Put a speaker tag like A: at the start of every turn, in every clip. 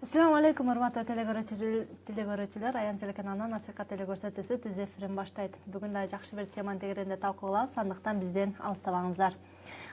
A: Assalamu alaikum, урматтуу телегөрүүчүлөр. Аян телеканалынан насихат телекөрсөтүүсү түз эфирин баштайт. Бүгүн да жакшы бир теманын тегерегинде талкуулабыз, андыктан бизден алыстабаңыздар.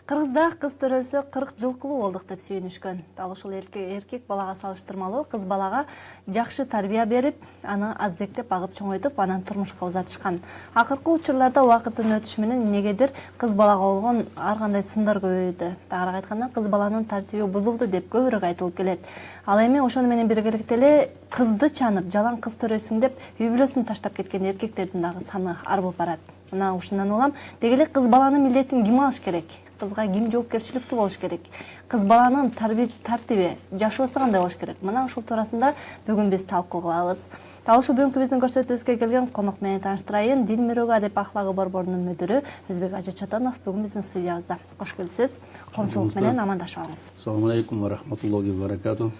A: Кыргызда кыз төрөлсө 40 жылкылуу болдук деп сүйүнүшкөн. Ал ушул эркек балага салыштырмалуу кыз балага жакшы тарбия берип, аны аздектеп багып чоңойтуп, анан турмушка узатышкан. Акыркы учурларда убакыттын өтүшү менен негедир кыз балага болгон ар кандай сындар көбөйдү. Тагыраак айтканда, кыз баланын тартиби бузулду деп көбүрөөк айтылып келет. Ал эми ошону менен биргеликте эле кызды чанып, жалаң кыз төрөйсүң деп үй бүлөсүн таштап кеткен эркектердин дагы саны арбып барат. Мына ушундан улам деги эле кыз баланын милдетин ким алыш керек? Кызга ким жоопкерчиликтүү болуш керек? Кыз баланын тартиби, жашоосу кандай болуш керек? Мына ушул туурасында бүгүн биз талкуу кылабыз. Дал ушул бүгүнкү биздин көрсөтүүбүзгө келген конок менен тааныштырайын. Дин мирөөгө адеп ахлагы борборунун мүдүрү Өзбек Ажы Чотонов бүгүн биздин студиябызда. Кош келипсиз. Коомчулук менен амандашып алыңыз.
B: Ассаламу алейкум ва рахматуллахи ва баракату.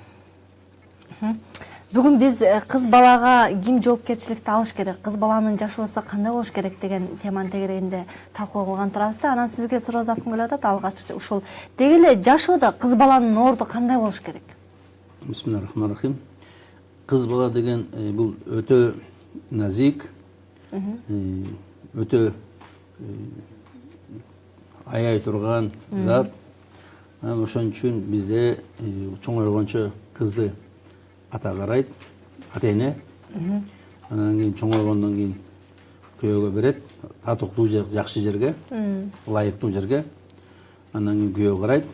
A: Бүгүн биз кыз балага ким жоопкерчиликти алыш керек, кыз баланын жашоосу кандай болуш керек деген теманын тегерегинде талкуу кылган турабыз да. Анан сизге суроо заткым келип атат. Алгач ушул деги эле жашоодо кыз баланын орду кандай болуш керек?
B: Бисмиллахир-рахманир-рахим. Кыз бала деген бул өтө назик, өтө аяй турган зат. Ошон үчүн бизде чоңойгончо кызды ата карайт, ата эне. Анан кийин чоңойгондон кийин күйөөгө берет, татыктуу жакшы жерге, ылайыктуу жерге. Анан кийин күйөө карайт.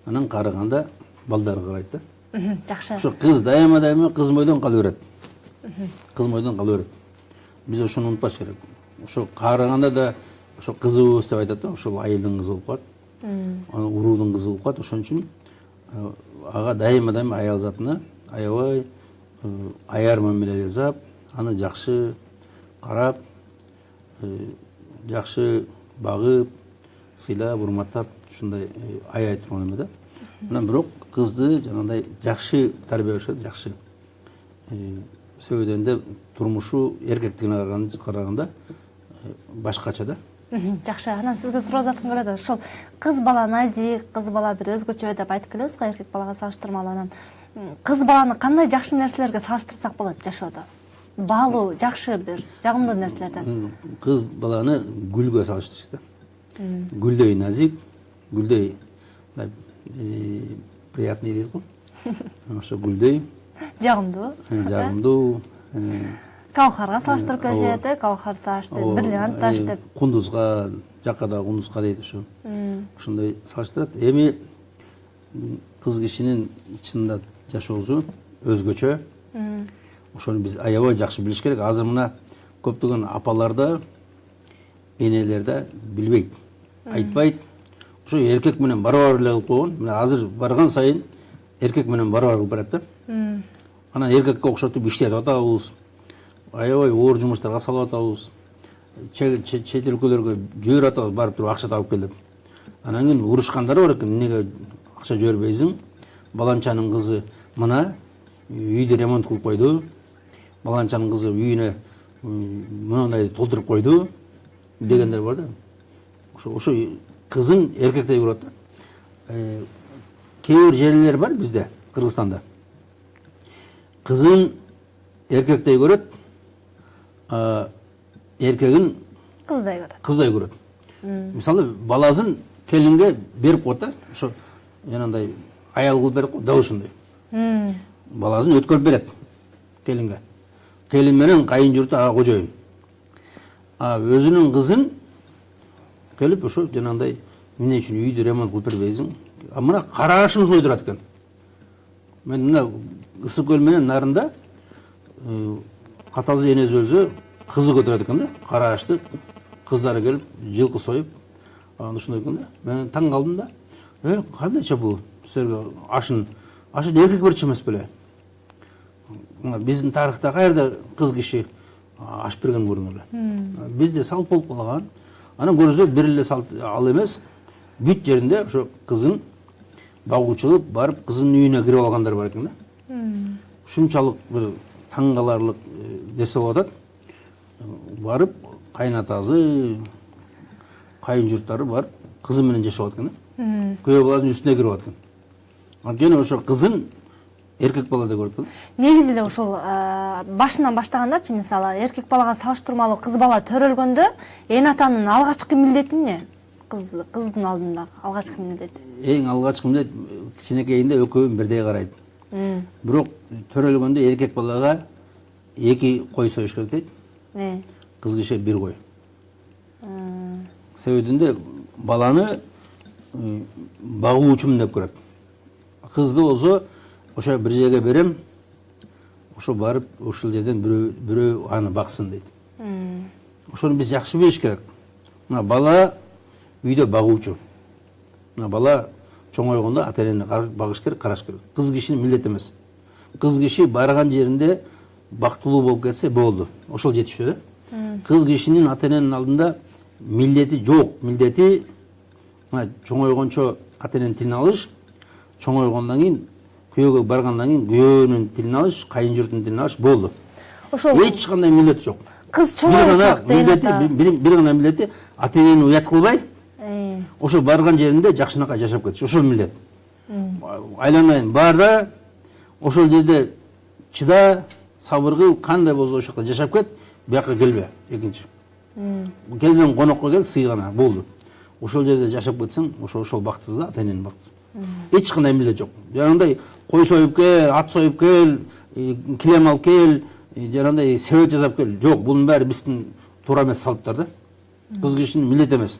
B: Анан карыганда балдары карайт да.
A: Жакшы.
B: Ошо кыз дайыма кыз мойдон кала берет. Кыз мойдон кала берет. Биз ошону унутпаш керек. Ошо карыганда да ошо кызыбыз деп айтат да, ошол айылдын кызы болуп калат. Уруудун кызы болуп калат. Ошон үчүн ага дайыма аял затына аябай аяр мамиле жасап, аны жакшы карап, жакшы багып, сыйлап, урматтап, ушундай аяй турган эме да. Анан бирок кызды жанагындай жакшы тарбиялаш керек, жакшы сөйдөндөп турмушу эркектигине караганда башкача да.
A: Жакшы. Анан сизге суроо заткым келет. Ошол кыз бала назик, кыз бала бир өзгөчө деп айтып келесиз го эркек балага салыштырмалуу. Анан кыз баланы кандай жакшы нерселерге салыштырсак болот жашоодо? Баалуу, жакшы бир жагымдуу нерселерден.
B: Кыз баланы гүлгө салыштырышты. Гүлдөй назик, гүлдөй приятный дейт го. Ошо гүлдөй жагымдуу. Жагымдуу.
A: Каухарга салыштырып келишет, каухар таш деп, бриллиант таш деп.
B: Кундузга, жакка да кундузга дейт ошо. Ошондой салыштырат. Эми кыз кишинин чынында жашоосу өзгөчө. Ошону биз аябай жакшы билиш керек. Азыр мына көптөгөн апаларда, энелерде билбейт, айтпайт. Ошо эркек менен барабар эле кылып койгон. Мына азыр барган сайын эркек менен барабар кылып барат да. Анан эркекке окшотуп иштетип атабыз. Аябай оор жумуштарга салып атабыз. Чет өлкөлөргө жиберип атабыз, барып туруп акча табып кел деп. Анан кийин урушкандары бар экен. Эмнеге акча жибербейсиң? Баланчанын кызы мына үйдү ремонт кылып койду. Баланчанын кызы үйүнө мындай толтуруп койду дегендер бар да. Ошо кызын эркектей көрөт да. Кээ бир жерлер бар бизде, Кыргызстанда. Кызын эркектей көрөт, эркегин кыздай көрөт. Мисалы, баласын келинге берип коет да. Ошо жанагындай аял кылып берип коет, дал ошондой. Баласын өткөрүп берет келинге. Келин менен кайын журту ага кожоюн. Өзүнүн кызын келип ошо жанагындай эмне үчүн үйдү ремонт кылып бербейсиң? Мына карашын сойдурат экен. Мен мына Ысык көл менен нарында атасы энеси өлсө кызы көтөрөт экен да. Карашты кыздары келип жылкы союп, ушундай экен да. Мен таң калдым да. Кандайча бул силерге ашын эркек берчү эмес беле? Биздин тарыхта каерде кыз киши аш берген көрүңөр эле. Бизде салт болуп калган. Анан көрсө бир эле салт ал эмес. Бүт жеринде ошо кызын багуучулук барып кызынын үйүнө кирип алгандар бар экен да. Ушунчалык бир таң каларлык нерсе болуп атат. Барып кайнатасы, кайын журттары барып кызы менен жашап аткан да. Күйөө баласынын үстүнө кирип аткан. Анткени ошо кызын эркек балада көрүп калдым.
A: Негизи эле ошол башынан баштагандачы, мисалы эркек балага салыштырмалуу кыз бала төрөлгөндө эн атанын алгачкы милдети эмне? Кыздын алдындагы алгачкы милдети.
B: Эң алгачкы милдет кичинекейинде экөөүн бирдей карайт. Бирок төрөлгөндө эркек балага 2 кой союш керек дейт. Кыз киши 1 кой. Себебинде баланы багуучумун деп көрөт. Кызды болсо ошо бир жерге берем, ошо барып ошол жерден бирөө аны баксын дейт. Ошону биз жакшы билиш керек. Мына бала үйдө багуучу. Мына бала чоңойгондо ата-энени багыш керек, караш керек. Кыз кишинин милдети эмес. Кыз киши барган жеринде бактылуу болуп кетсе болду. Ошол жетиштүү да. Кыз кишинин ата-эненин алдында милдети жок. Милдети мына чоңойгончо ата-эненин тилин алыш, чоңойгондон кийин күйөөгө баргандан кийин күйөөнүн тилин алыш, кайын журттун тилин алыш болду. Ошол эч кандай милдет жок.
A: Кыз чоңойгончо
B: бир гана милдети ата-энени уят кылбай, ошо барган жеринде жакшынакай жашап кетиш. Ошол милдет. Айланайын бар да ошол жерде чыда, сабыр кыл, кандай болсо ошол жакта жашап кет, бияка келбе. Экинчи. Келсең конокко кел, сыйгана болду. Ошол жерде жашап кетсең, ошол бактысыз да, ата-эненин бактысы. Эч кандай милдет жок. Жанагындай кой союп кел, ат союп кел, килем алып кел, жанагындай себет жасап кел. Жок, бунун баары биздин туура эмес салттар да. Кыз кишинин милдети эмес.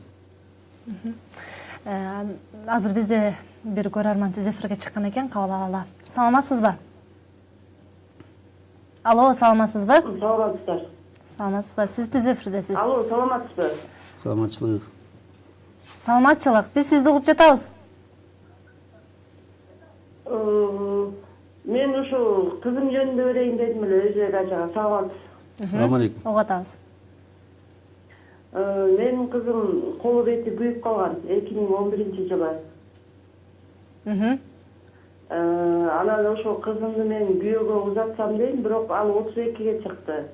A: Азыр бизде бир көрөрман түз эфирге чыккан экен, кабыл алалы. Саламатсызбы? Алло, саламатсызбы?
C: Саламатсыздар.
A: Саламатсызбы? Сиз түз эфирдесиз.
C: Алло, саламатсызбы?
B: Саламатчылык.
A: Саламатчылык. Биз сизди угуп жатабыз.
C: Мен ушул кызым жөнүндө берейин дедим эле, Өзбек ажага. Саламатсыз.
B: Салам алейкум.
A: Угуп атабыз.
C: Менин кызым колу бети күйүп калган 2011-жылы. Анан ошол кызымды мен күйөөгө узатсам дейм, бирок ал 32-ге чыкты.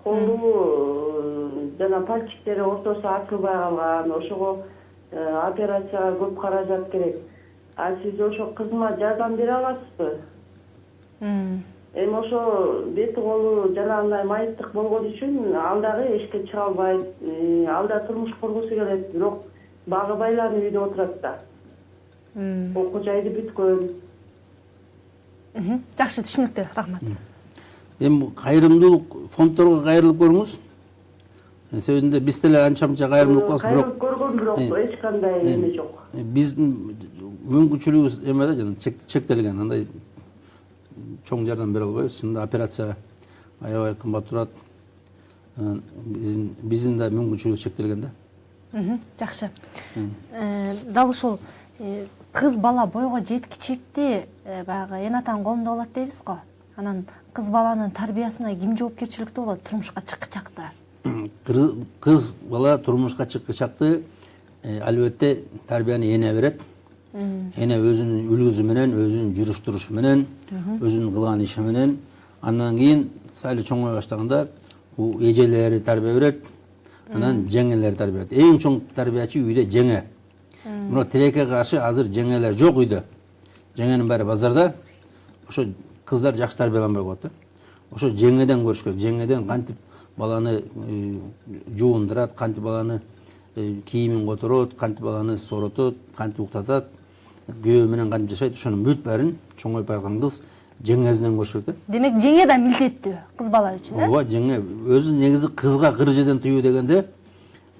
C: Колу жана пальчиктери ортосу ачылбай калган. Ошого операцияга көп каражат керек. А сиз ошо кызыма жардам бере аласызбы? Эми ошо бети колу жанагындай майыптык болгон үчүн ал дагы эшикке чыга албайт. Ал да турмуш кургусу келет, бирок багы байланып үйдө отурат да. Окуу жайды бүткөн.
A: Жакшы, түшүнүктүү, рахмат.
B: Эми кайрымдуулук фонддорго кайрылып көрүңүз. Себебинде биз деле анча-мынча кайрымдуулук кылабыз, бирок
C: кайрылып көргөн, бирок эч кандай эме жок.
B: Биздин мүмкүнчүлүгүбүз эме да, жана чектелген, андай чоң жардам бере албайбыз. Чынында операция аябай кымбат турат. Биздин да мүмкүнчүлүгүбүз чектелген да.
A: Жакшы. Дал ушул кыз бала бойго жеткичекти баягы эн атанын колунда болот дейбиз го. Анан кыз баланын тарбиясына ким жоопкерчиликтүү болот турмушка чыккычакта?
B: Кыз бала турмушка чыккычакты албетте тарбияны эне берет. Эне өзүнүн үлгүсү менен, өзүнүн жүрүш турушу менен, өзүнүн кылган иши менен, андан кийин сайыл чоңой баштаганда бул эжелери тарбия берет, анан жеңелери тарбия берет. Эң чоң тарбиячы үйдө жеңе. Мына тилекке каршы азыр жеңелер жок үйдө. Жеңенин баары базарда. Ошо кыздар жакшы тарбияланбай коет да. Ошо жеңеден көрүш керек. Жеңеден кантип баланы жуундурат, кантип баланы кийимин которот, кантип баланы сооротот, кантип уктатат, күйөө менен кантип жашайт, ошонун бүт баарын чоңоюп барган кыз жеңесинен көрүш керек да.
A: Демек жеңе да милдеттүү кыз бала үчүн,
B: Ооба, жеңе өзү негизи кызга кыр жерден тыюу дегенде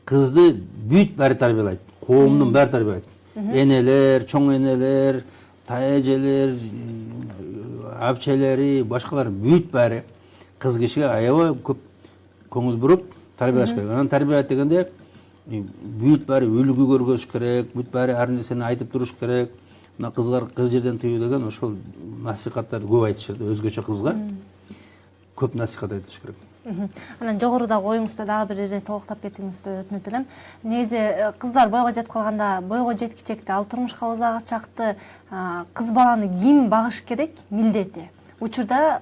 B: кызды бүт баары тарбиялайт, коомдун баары тарбиялайт. Энелер, чоң энелер, таэжелер, апчелери, башкалар бүт баары кыз кишиге аябай көп көңүл буруп тарбиялаш керек. Анан тарбиялайт дегенде бүт баары үлгү көргөзүш керек, бүт баары ар нерсени айтып туруш керек. Мына кызга кыр жерден тыюу деген ошол насихаттарды көп айтышат, өзгөчө кызга көп насихат айтыш керек.
A: Анан жогорудагы оюңузда дагы бир эре толуктап кетиңизди өтүнөт элем. Негизи кыздар бойго жетип калганда, бойго жеткичекте, ал турмушка узагычакты кыз баланы ким багыш керек, милдети. Учурда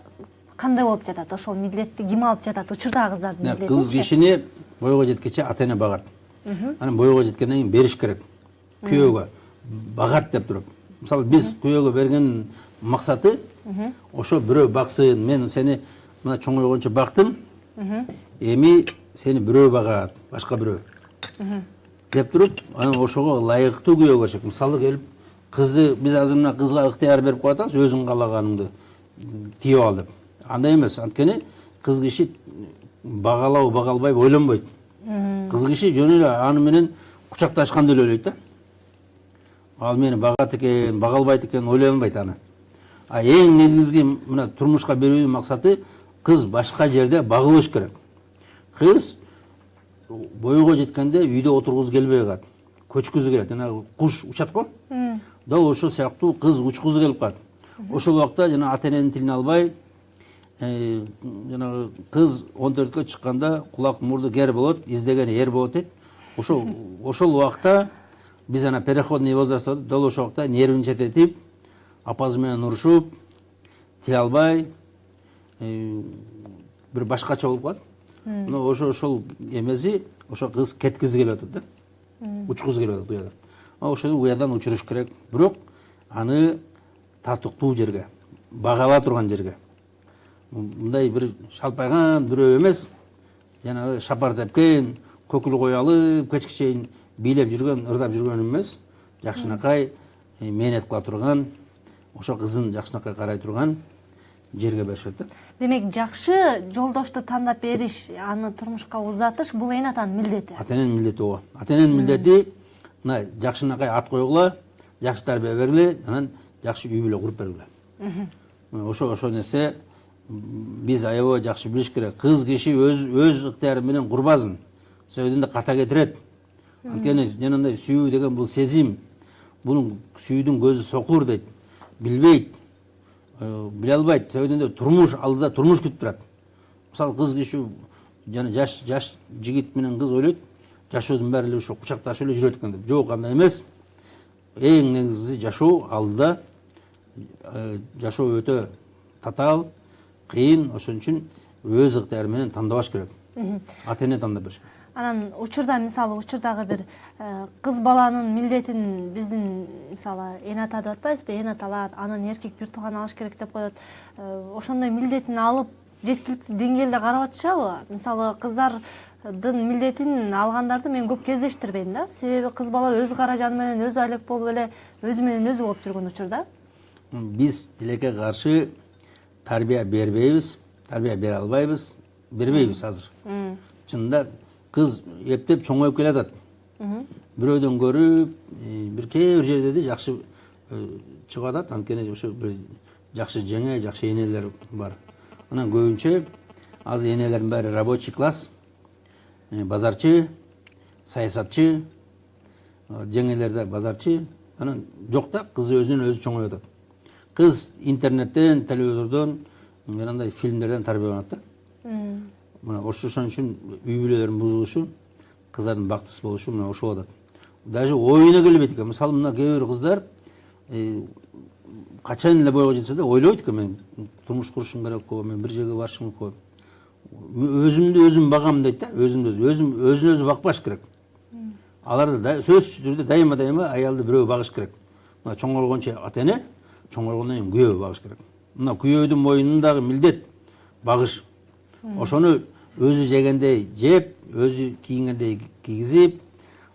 A: кандай болуп жатат? Ошол милдетти ким алып жатат? Учурдагы кыздардын милдети.
B: Кыз кишини бойго жеткенче ата-эне багат. Анан бойго жеткенден кийин бериш керек. Күйөөгө багат деп туруп. Мисалы биз күйөөгө берген максаты ошо бирөө баксын, мен сени мына чоңойгончо бактым, эми сени бирөө багат, башка бирөө деп туруп, анан ошого ылайыктуу күйөө көрсөк. Мисалы келип, кызды биз азыр мына кызга ыктыяр берип коюп атабыз, өзүң каалаганыңды тийип ал деп. Андай эмес, анткени кыз киши багалау багалбайбы ойлонбойт. Кыз киши жөн эле аны менен кучакташканды эле ойлойт да. Ал мени багат экен, багалбайт экен ойлонбойт аны. А эң негизги мына турмушка берүүнүн максаты кыз башка жерде багылыш керек. Кыз бойго жеткенде үйдө отургузу келбей калат. Көчкүзү келет. Жана куш учат го. Дал ошол сыяктуу кыз учкузу келип калат. Ошол убакта жана ата-эненин тилин албай, жана кыз 14кө чыкканда кулак мурду кер болот, издеген эр болот дейт. Ошол убакта биз ана переходный возраст деп, дал ошол убакта нервин чететип, апасы менен урушуп, тил албай, бир башкача болуп калат. Мына ошол эмеси, ошо кыз кеткизи келип атат да. Учкузу келип атат уядан. Ошону уядан учуруш керек. Бирок аны татыктуу жерге, багала турган жерге. Мындай бир шалпайган бирөө эмес, жанагы шапар тепкен, көкүл кой алып, кечке чейин бийлеп жүргөн, ырдап жүргөн эмес, жакшынакай мээнет кыла турган, ошо кызын жакшынакай карай турган жерге беришет да.
A: Демек, жакшы жолдошту тандап бериш, аны турмушка узатыш бул эне атанын милдети.
B: Ата-эненин милдети ого. Ата-эненин милдети мына жакшынакай ат койгула, жакшы тарбия бергиле, анан жакшы үй бүлө куруп бергиле. Ошо нерсе биз аябай жакшы билиш керек. Кыз киши өз ыктыяры менен курбасын. Сөйдүндө ката кетирет. Анткени жанагындай сүйүү деген бул сезим. Бунун сүйүүдүн көзү сокур дейт. Билбейт. Биле албайт. Сөйдүндө турмуш алдыда турмуш күтүп турат. Мисалы кыз киши жана жаш жигит менен кыз ойлойт, жашоодун баары эле ошо кучакташып эле жүрөт экен деп. Жок, андай эмес. Эң негизги жашоо алдыда. Жашоо өтө татаал, кыйын, ошон үчүн өз ыктыяры менен тандабаш керек. Ата-эне тандап бериш керек.
A: Анан учурда, мисалы, учурдагы бир кыз баланын милдетин биздин, мисалы, эне ата деп атпайбызбы? Эне аталар анын эркек бир тууган алыш керек деп коет. Ошондой милдетин алып жеткиликтүү деңгээлде карап атышабы? Мисалы, кыздардын милдетин алгандарды мен көп кездештирбейм да. Себеби кыз бала өз каражаны менен өзү айлык болуп эле өзү менен өзү болуп жүргөн учурда.
B: Биз тилекке каршы тарбия бербейбиз, тарбия бере албайбыз, бербейбиз азыр. Чынында кыз эптеп чоңоюп келатат. Бирөөдөн көрүп, бир кээ бир жерде де жакшы чыгып атат, анткени ошо бир жакшы жеңе, жакшы энелер бар. Анан көбүнчө азыр энелердин баары рабочий класс, базарчы, саясатчы, жеңелерде базарчы, анан жок да кыз өзүнөн өзү чоңоюп атат. Кыз интернеттен, телевизордон, мындай фильмдерден тарбияланат да. Мына ошон үчүн үй бүлөлөрдүн бузулушу, кыздардын бактысыз болушу мына ошол атат. Даже оюна келбейт экен. Мисалы мына кээ бир кыздар качан эле бойго жетсе да ойлойт экен, мен турмуш курушум керек го, мен бир жерге барышым керек го. Өзүмдү өзүм багам дейт да, өзүн өзү бакпаш керек. Аларды да сөзсүз түрдө дайыма аялды бирөө багыш керек. Мына чоңойгончо ата-эне, чоңойгондон кийин күйөө багыш керек. Мына күйөөдүн мойнундагы милдет багыш. Ошону өзү жегендей жеп, өзү кийингендей кийгизип,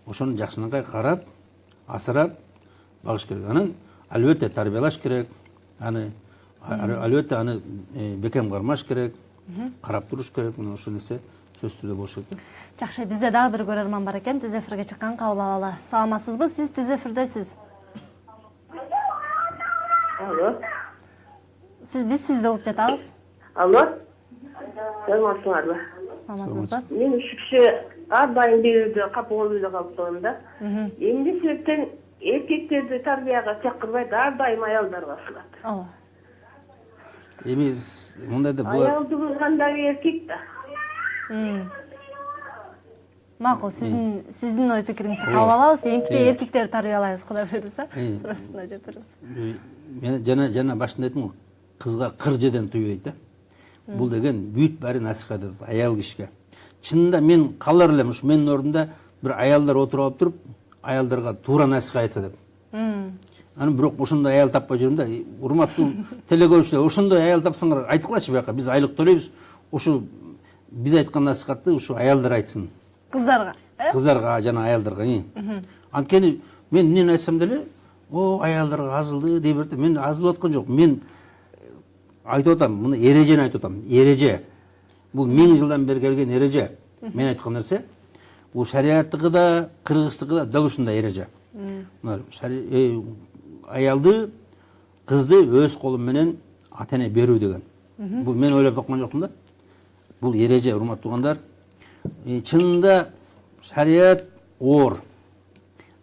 B: ошону жакшынакай карап, асырап багыш керек. Анан албетте тарбиялаш керек. Албетте аны бекем кармаш керек, карап туруш керек. Мына ошол нерсе сөзсүз түрдө болуш керек.
A: Жакшы, бизде дагы бир көрөрман бар экен. Түз эфирге чыккан, кабыл алалы. Саламатсызбы? Сиз түз эфирдесиз.
C: Алло.
A: Биз сизди угуп жатабыз.
C: Алло. Саламатсыңарбы?
A: Саламатсызбы?
C: Мен ушу киши ар дайым берүүдө капыл үйдө калып турам да. Эмне себептен эркектерди тарбияга чакырбайт, ар дайым аялдарга салат.
A: Ооба.
B: Эми мындай да булар
C: Аялды булгандагы эркек да.
A: Макул, сиздин ой пикириңизди кабыл алабыз. Эмтип эркектерди тарбиялайбыз, Кудай буйруса. Туурасында жооп беребиз.
B: Мен жана башында айттым, кызга кыр жерден түйүү дейт да. Бул деген бүт баары насихат этет аял кишиге. Чынында мен калар элем, ушу менин ордумда бир аялдар отуруп алып туруп, аялдарга туура насихат айтса деп. Анан бирок ошондой аял таппай жүрүм да. Урматтуу телекөрүүчүлөр, ошондой аял тапсаңар айткылачы бияка. Биз айлык төлөйбүз. Ошо биз айткан насихатты ушу аялдар айтсын.
A: Кыздарга,
B: Кыздарга жана аялдарга. Анткени мен эмнени айтсам деле, аялдарга азылды дей берет. Мен азылып аткан жок. Мен айтып атам, муну эрежени айтып атам. Эреже. Бул 1000 жылдан бери келген эреже. Мен айткан нерсе, бул шариаттыкы да, кыргызтыкы да дал ушундай эреже. Аялды, кызды өз колум менен ата эне берүү деген. Бул мен ойлоп тапкан жокмун да. Бул эреже, урматтуу туугандар. Чынында шарият оор,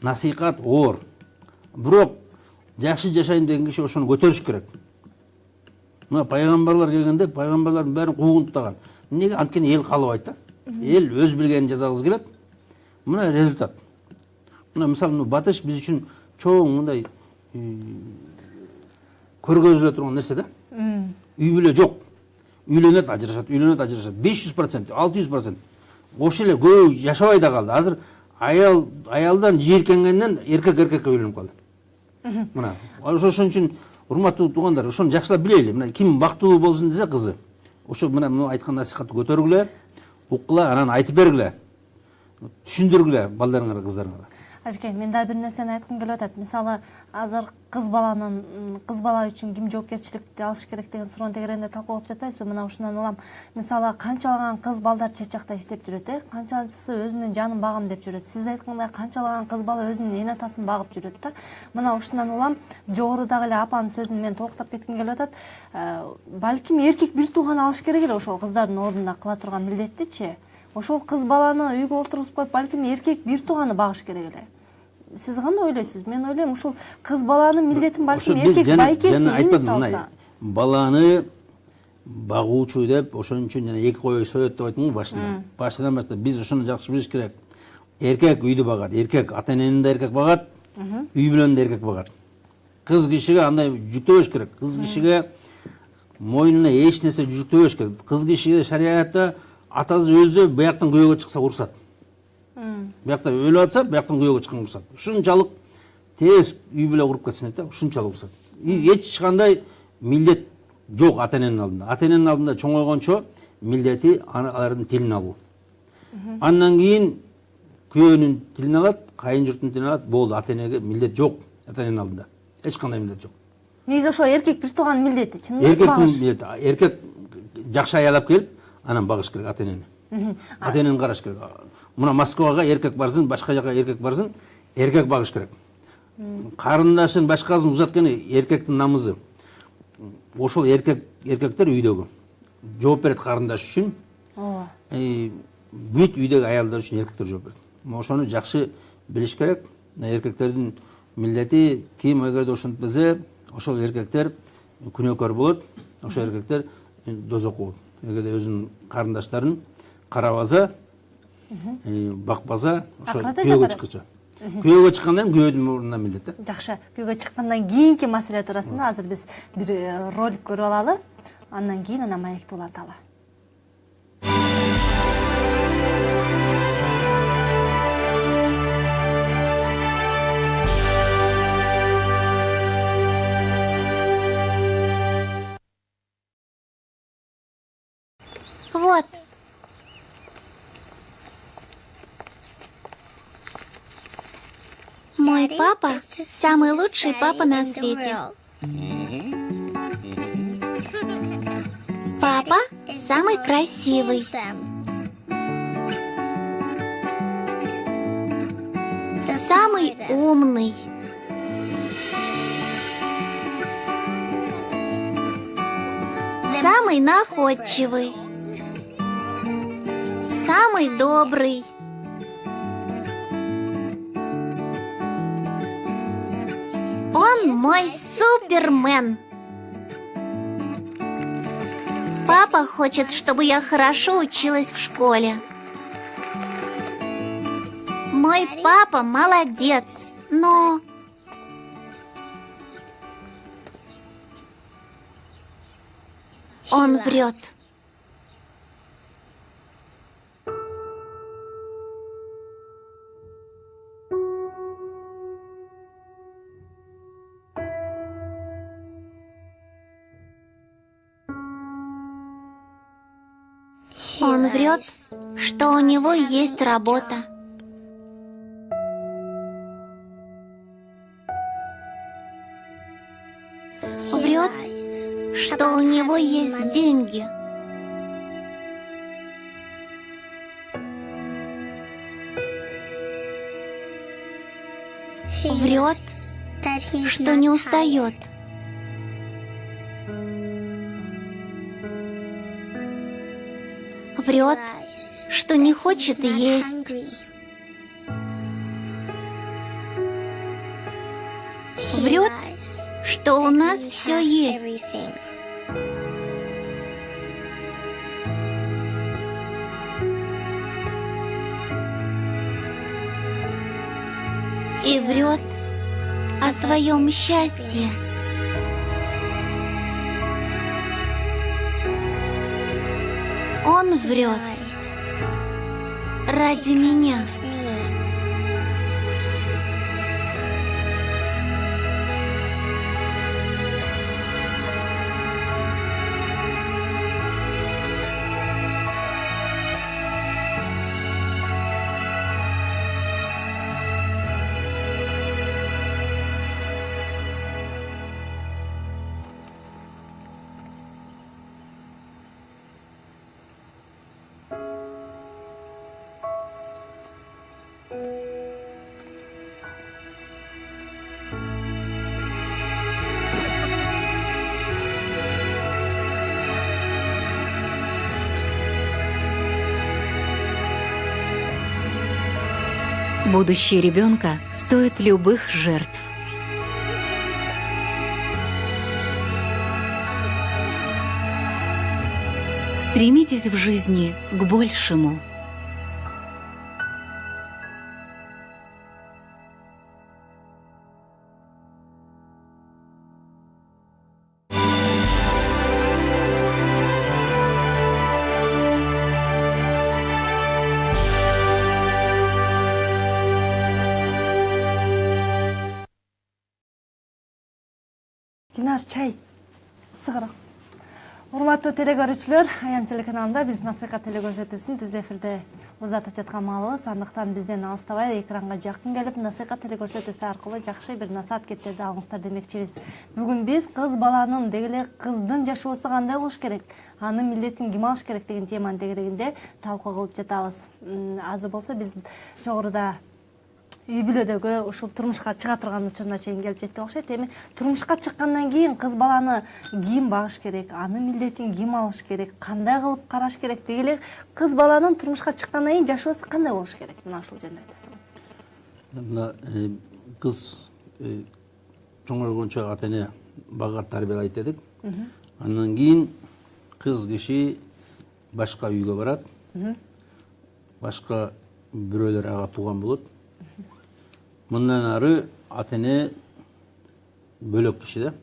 B: насихат оор. Бирок жакшы жашайм деген киши ошону көтөрүш керек. Мына пайгамбарлар келгенде, пайгамбарлардын баарын куугунтаган. Неге? Анткени эл каалабайт да. Эл өз билгенин жасагысы келет. Мына результат. Мына мисалы батыш биз үчүн чоң мындай көргөзүлө турган нерсе да. Үй бүлө жок. Үйлөнөт, ажырашат, үйлөнөт, ажырашат. 500%, 600%. Ошо эле көбү жашабай да калды. Азыр аялдан жийиркенгенден эркекке үйлөнүп калды. Мына ошон үчүн урматтуу туугандар, ошону жакшылап билели. Мына ким бактылуу болсун десе кызы, ошо мына айткан насихатты көтөргүлө, уккыла, анан айтып бергиле. Түшүндүргүлө балдарыңарга, кыздарыңарга.
A: Ажеке, мен да бир нерсени айткым келип атат. Мисалы, азыр кыз бала үчүн ким жоопкерчиликти алыш керек деген суроону тегеренде талкуулап жатпайбызбы? Мына ушундан улам, мисалы, канчалаган кыз балдар чачакта иштеп жүрөт, канчасы өзүнүн жанын багам деп жүрөт. Сиз айткандай канчалаган кыз бала өзүнүн эне атасын багып жүрөт да. Мына ушундан улам жогорудагы эле апанын сөзүн мен толуктап кетким келип атат. Балким эркек бир тууган алыш керек эле ошол кыздардын ордуна кыла турган милдеттичи. Ошол кыз баланы үйгө отургузуп коюп, балким эркек бир тууганы багыш керек эле. Сиз кандай ойлойсуз? Мен ойлойм, ушул кыз баланын милдетин балким эркек байкеси эмес алса.
B: Баланы багуучу деп, ошон үчүн жана эки кой сөйөт деп айттым го башында. Башынан баштап биз ошону жакшы билиш керек. Эркек үйдү багат, эркек ата энени да эркек багат, үй бүлөнү да эркек багат. Кыз кишиге андай жүктөбөш керек. Кыз кишиге мойнуна эч нерсе жүктөбөш керек. Кыз кишиге шариатта атасы өлсө, бияктан күйөөгө чыкса уруксат. Бияктан өлүп атса, бияктан күйөөгө чыккан уруксат. Ушунчалык тез үй бүлө куруп кетсин да, ушунчалык уруксат. Эч кандай милдет жок ата эненин алдында. Ата эненин алдында чоңойгончо милдети алардын тилин алуу. Андан кийин күйөөнүн тилин алат, кайын журттун тилин алат, болду. Ата энеге милдет жок ата эненин алдында. Эч кандай милдет жок.
A: Негизи ошо эркек бир тууган милдети, чынында
B: эркек жакшы аял алып келип, анан багыш керек ата энени. Ата энени караш керек. Мына Москвага эркек барсын, башка жака эркек барсын, эркек багыш керек. Карындашын башкасын узатканы эркектин намызы. Ошол эркектер үйдөгү жооп берет карындаш үчүн. Бүт үйдөгү аялдар үчүн эркектер жооп берет. Ошону жакшы билиш керек. Эркектердин милдети ким эгерде ошентпесе, ошол эркектер күнөөкөр болот. Ошол эркектер дозокко болот. Эгерде өзүнүн карындаштарын карабаса, бакпаса, ошо күйөөгө чыккыча. Күйөөгө чыккандан күйөөдүн ордуна милдет да.
A: Жакшы. Күйөөгө чыккандан кийинки маселе туурасында азыр биз бир ролик көрүп алалы. Андан кийин ана маекти уланталы.
D: Вот. Мой папа самый лучший папа на свете. Папа самый красивый. Самый умный. Самый находчивый. Самый добрый. Он мой супермен. Папа хочет, чтобы я хорошо училась в школе. Мой папа молодец, но... Он врет. Он врет, что у него есть работа. Врет, что у него есть деньги. Врет, что не устает. Врет, что не хочет есть. Врет, что у нас все есть. И врет о своем счастье. Он врет ради меня.
E: Будущее ребенка стоит любых жертв. Стремитесь в жизни к большему.
A: Динар, чай. Сығырық. Урматтуу телекөрүүчүлөр, Аян телеканалында биз насыйкат телекөрсөтүүсүн түз эфирде узатып жаткан маалыбыз. Андыктан бизден алыстабай экранга жакын келип, насыйкат телекөрсөтүүсү аркылуу жакшы бир насаат кептерди алыңыздар демекчибиз. Бүгүн биз кыз баланын, деги эле кыздын жашоосу кандай болуш керек, анын милдетин ким алыш керек деген теманын тегерегинде талкуу кылып жатабыз. Азыр болсо биз жогоруда үй бүлөдөгү ушул турмушка чыга турган учуруна чейин келип жеттик окшойт. Эми турмушка чыккандан кийин кыз баланы ким багыш керек, анын милдетин ким алыш керек, кандай кылып караш керек, деги эле кыз баланын турмушка чыккандан кийин жашоосу кандай болуш керек? Мына ушул жөнүндө айтасыңыз.
B: Мына кыз чоңойгончо ата эне багат тарбиялайт дедик. Андан кийин кыз киши башка үйгө барат. Башка бирөөлөр ага тууган болот. Мындан ары ата эне бөлөк киши да.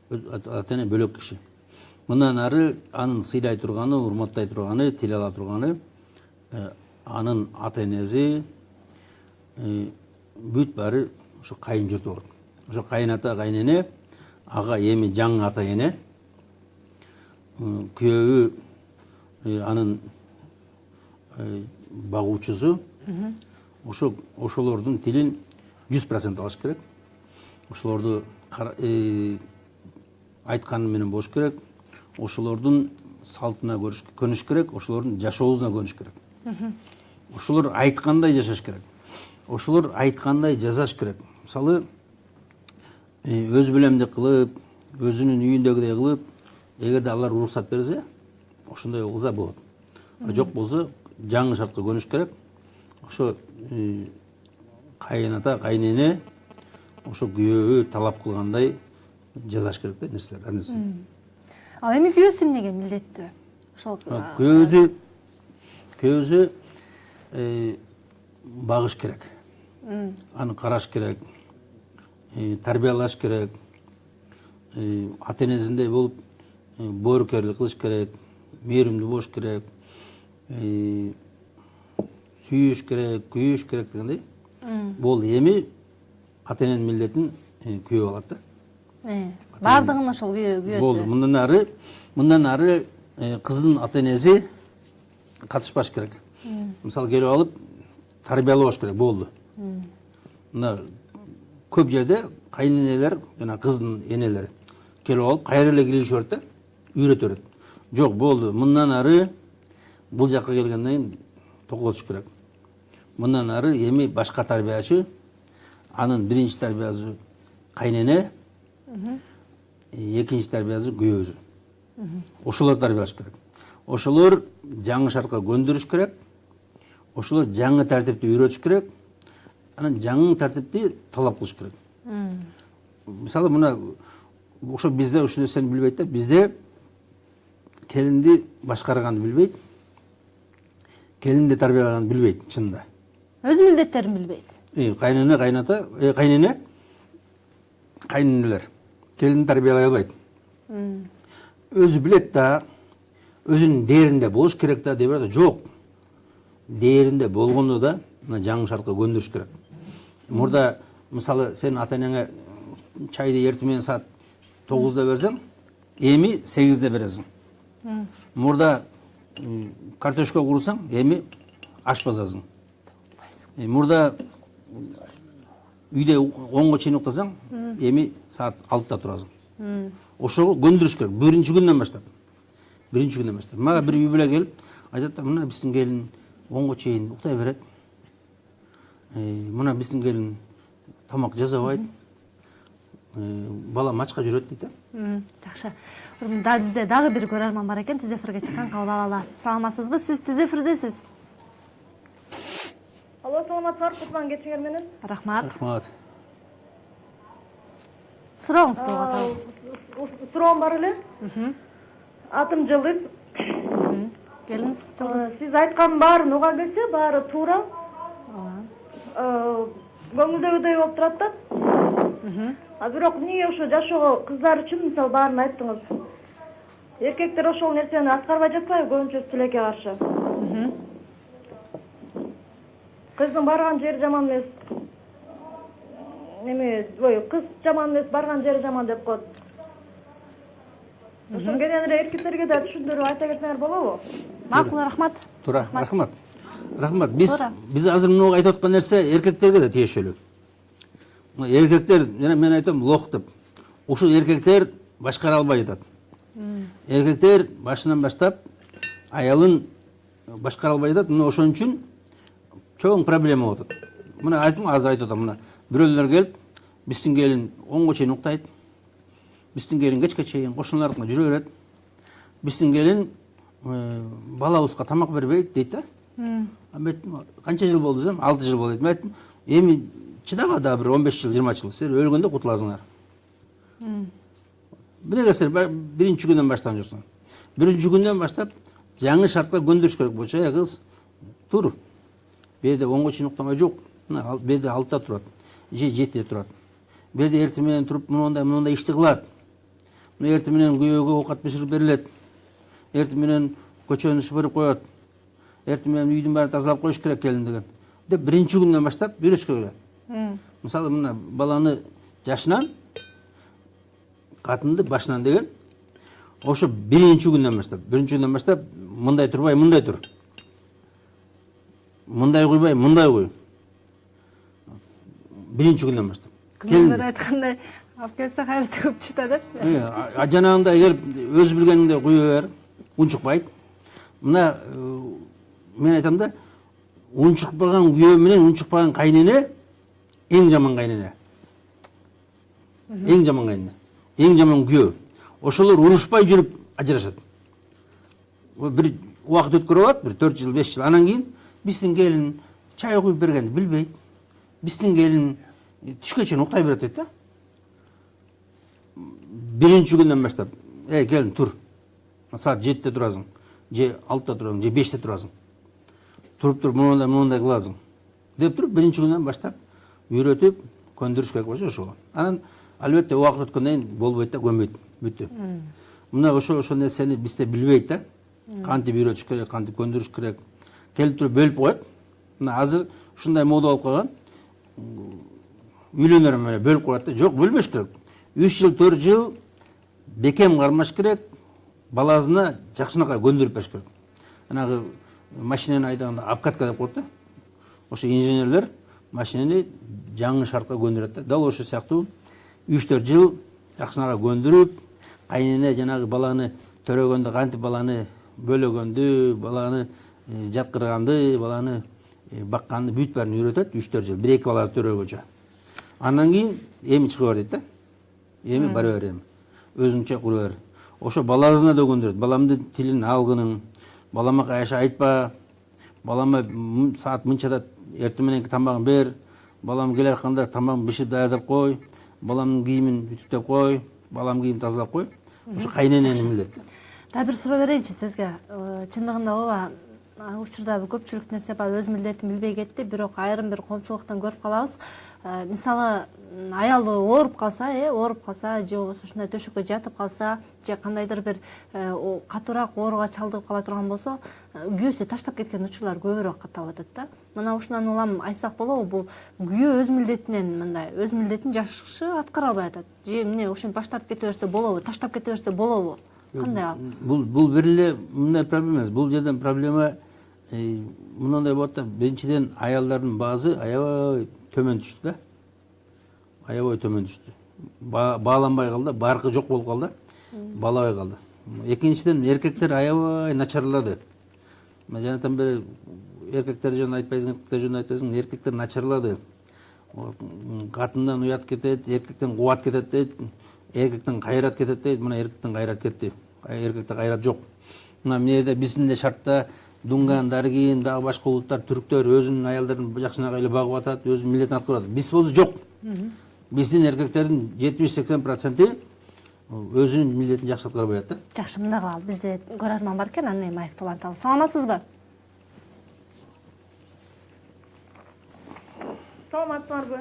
B: Ата эне бөлөк киши. Мындан ары анын сыйлай турганы, урматтай турганы, тил ала турганы анын ата энеси бүт баары ошо кайын журту болот. Ошо кайын ата, кайын эне ага эми жаңы ата эне күйөөбү анын багуучусу ошолордун тилин 100% алыш керек. Ошолорду айтканы менен болуш керек. Ошолордун салтына көнүш керек, ошолордун жашоосуна көнүш керек. Ошолор айткандай жашаш керек. Ошолор айткандай жазаш керек. Мисалы, өз билемдик кылып, өзүнүн үйүндөгүдөй кылып, эгерде алар уруксат берсе, ошондой кылса болот. Жок болсо, жаңы шартка көнүш керек. Ошо кайын ата, кайын эне ошо күйөөбү талап кылгандай жазаш керек да нерселер, ар нерсе.
A: Ал эми күйөөсү эмнеге милдеттүү? Ошол күйөөсү багыш керек. Аны караш керек, тарбиялаш керек, ата энесиндей болуп боорукерлик кылыш керек, мээримдүү болуш керек, сүйүш керек, күйүш керек дегендей. Бул эми ата эненин милдетин күйөө алат да. Бардыгын ошол күйөөсү.
B: Бул мындан ары кыздын ата энеси катышпаш керек. Мисалы келип алып тарбиялабаш керек болду. Мына көп жерде кайненелер жана кыздын энелери келип алып кайра эле кийлешип берет да, үйрөтүп берет. Жок, болду. Мындан ары бул жакка келгенден кийин токотуш керек. Мындан ары эми башка тарбиячы, анын биринчи тарбиясы кайнене, экинчи тарбиясы күйөөсү. Ошолор тарбиялаш керек. Ошолор жаңы шартка көндүрүш керек. Ошолор жаңы тартипти үйрөтүш керек. Анан жаңы тартипти талап кылыш керек. Мисалы мына ошо бизде ушул нерсени билбейт да, бизде келинди башкарганды билбейт. Келинди тарбиялаганды билбейт чынында.
A: Өз милдеттерин билбейт.
B: Кайнене, кайната, кайнене, кайненелер келинди тарбиялай албайт. Өзү билет да, өзүнүн дээринде болуш керек да деп атат. Жок. Дээринде болгондо да мына жаңы шартка көндүрүш керек. Мурда мисалы сен ата энеңе чайды эртең менен саат 9-да берсең, эми 8-де бересиң. Мурда картошка курсаң, эми аш басасың. Мурда үйдө 10-га чейин уктасаң, эми саат 6-да турасың. Ошого көндүрүш керек. Биринчи күндөн баштап. Мага бир үй бүлө келип айтат да, мына биздин келин 10-га чейин уктай берет. Мына биздин келин тамак жасабайт. Бала мачка жүрөт дейт.
A: Жакшы. Да бизде дагы бир көрөрман бар экен, түз эфирге чыккан, кабыл алалы. Саламатсызбы? Сиз түз эфирдесиз.
F: Алло, саламатсыздар, кутман кечиңер менен.
A: Рахмат.
B: Рахмат.
A: Сурооңузду атабыз.
F: Суроом бар эле. Атым Жылдыз.
A: Келиңиз, Жылдыз.
F: Сиз айткандын баарын уга келсе, баары туура. Көңүлдөгүдөй болуп турат да. Бирок эмнеге ошо жашоого кыздар үчүн мисалы баарын айттыңыз. Эркектер ошол нерсени аткарбай жатпайбы көбүнчөсү тилекке каршы? Кыздын барган жери жаман эмес. Кыз жаман эмес, барган жери жаман деп коет. Ошон кененирээк эркектерге да түшүндүрүп айта кетсеңер болобу?
A: Макул, рахмат.
B: Туура, рахмат. Рахмат. Биз азыр муну айтып аткан нерсе эркектерге да тиешелүү. Эркектер, мен айтам, лох деп. Ушул эркектер башкара албай жатат. Эркектер башынан баштап аялын башкара албай жатат. Мына ошон үчүн чоң проблема болуп атат. Мына айтам, азыр айтып атам, мына бирөөлөр келип, биздин келин 10-га чейин уктайт. Биздин келин кечке чейин кошуналар артынан жүрө берет. Биздин келин балабызга тамак бербейт дейт да. Мен канча жыл болду десем, 6 жыл болду. Мен айттым, эми чыдага да бир 15 жыл, 20 жыл, силер өлгөндө кутуласыңар. Бирге силер биринчи күндөн баштап жүрсүң. Биринчи күндөн баштап жаңы шартка көндүрүш керек болчу. Кыз, тур. Берде 10-га чейин уктамай жок. Берде 6-да турат, же 7-де турат. Берде эртең менен туруп мындай ишти кылат. Эртең менен күйөөгө оокат биширип берилет. Эртең менен көчөнү сыпырып коет. Эртең менен үйдүн баарын тазалап коюш керек келин деген. Деп биринчи күндөн баштап үйрөтүш керек. Мисалы мына баланы жашынан, катынды башынан деген, ошо биринчи күндөн баштап мындай турбай, мындай тур. Мындай куйбай, мындай куй. Биринчи күндөн баштап.
A: Күндөр айткандай, алып келсе кайрыты көп чыта деп.
B: Жанагындай келип өз билгениңди куя бер, унчукпайт. Мына мен айтам да, унчукпаган күйөө менен унчукпаган кайнене эң жаман кайнене. Эң жаман кайнене. Эң жаман күйөө. Ошолор урушпай жүрүп ажырашат. Бир убакыт өткөрүп алат, бир 4 жыл, 5 жыл. Анан кийин биздин келин чай куюп бергенди билбейт. Биздин келин түшкө чейин уктай берет дейт да. Биринчи күндөн баштап, келин тур. Саат 7-де турасың, же 6-да турасың, же 5-де турасың. Туруп мындай кыласың. Деп туруп биринчи күндөн баштап үйрөтүп, көндүрүш керек болчу ошого. Анан албетте убакыт өткөндөн кийин болбойт да, көнбөйт, бүттү. Мына ошол нерсени бизде билбейт да. Кантип үйрөтүш керек, кантип көндүрүш керек. Келип туруп бөлүп коет. Мына азыр ушундай мода болуп калган. Үйлөнөр менен бөлүп коет да. Жок, бөлбөш керек. 3 жыл, 4 жыл бекем кармаш керек. баласына жакшынакай көндүрүп бериш керек. Анагы машинени айдаганда обкатка деп коет да. Ошо инженерлер машинени жаңы шартка көндүрөт да. Дал ошо сыяктуу 3-4 жыл жакшынакай көндүрүп, кайнене жанагы баланы төрөгөндө кантип баланы бөлөгөндү, баланы жаткырганды, баланы бакканды бүт баарын үйрөтөт 3-4 жыл. 1-2 бала төрөгөнчө. Андан кийин эми чыга бер дейт да. Эми бара бер эми. Өзүңчө кура бер. Ошо баласына да көндүрөт. Баламдын тилин алгының, балама кайша айтпа, балама саат мынчада эртең мененки тамагын бер, балам келе атканда тамагын бишип даярдап кой, баламдын кийимин ütүктөп кой, балам кийимин тазалап кой. Ошо кайнененин милдети.
A: Да бир суроо берейинчи сизге. Чындыгында ооба учурда көпчүлүк нерсе баягы өз милдетин билбей кетти, бирок айрым бир коомчулуктан көрүп калабыз. Мисалы аялы ооруп калса, же болбосо ушундай төшөккө жатып калса, же кандайдыр бир катуураак ооруга чалдыгып кала турган болсо, күйөөсү таштап кеткен учурлар көбүрөөк катталып атат да. Мына ушундан улам айтсак болобу, бул күйөө өз милдетинен мындай, өз милдетин жакшы аткара албай атат. Же эмне ошентип баш тартып кете берсе болобу, таштап кете берсе болобу? Кандай ал?
B: Бул бир эле мындай проблема эмес. Бул жерден проблема мындай болот да. Биринчиден аялдардын баазы аябай төмөн түштү да. Аябай төмөн түштү. Бааланбай калды, баркы жок болуп калды, балабай калды. Экинчиден эркектер аябай начарлады. Жанатан бери эркектер жөнүндө айтпайсың, эркектер жөнүндө айтпайсың, эркектер начарлады. Катындан уят кетет, эркектен кубат кетет дейт, эркектен кайрат кетет дейт. Мына эркектен кайрат кетти. Эркекте кайрат жок. Мына жерде биздин шартта Дунган, Даргин, дагы башка улуттар, түрктөр өзүнүн аялдарын жакшынакай эле багып атат, өзүнүн милдетин аткарып атат. Биз болсо жок. Биздин эркектердин 70-80% өзүнүн милдетин жакшы аткарбай атат да.
A: Жакшы, мындай кылалы. Бизде көрөрман бар экен, аны майкты уланталы. Саламатсызбы?
F: Саламатсыздарбы?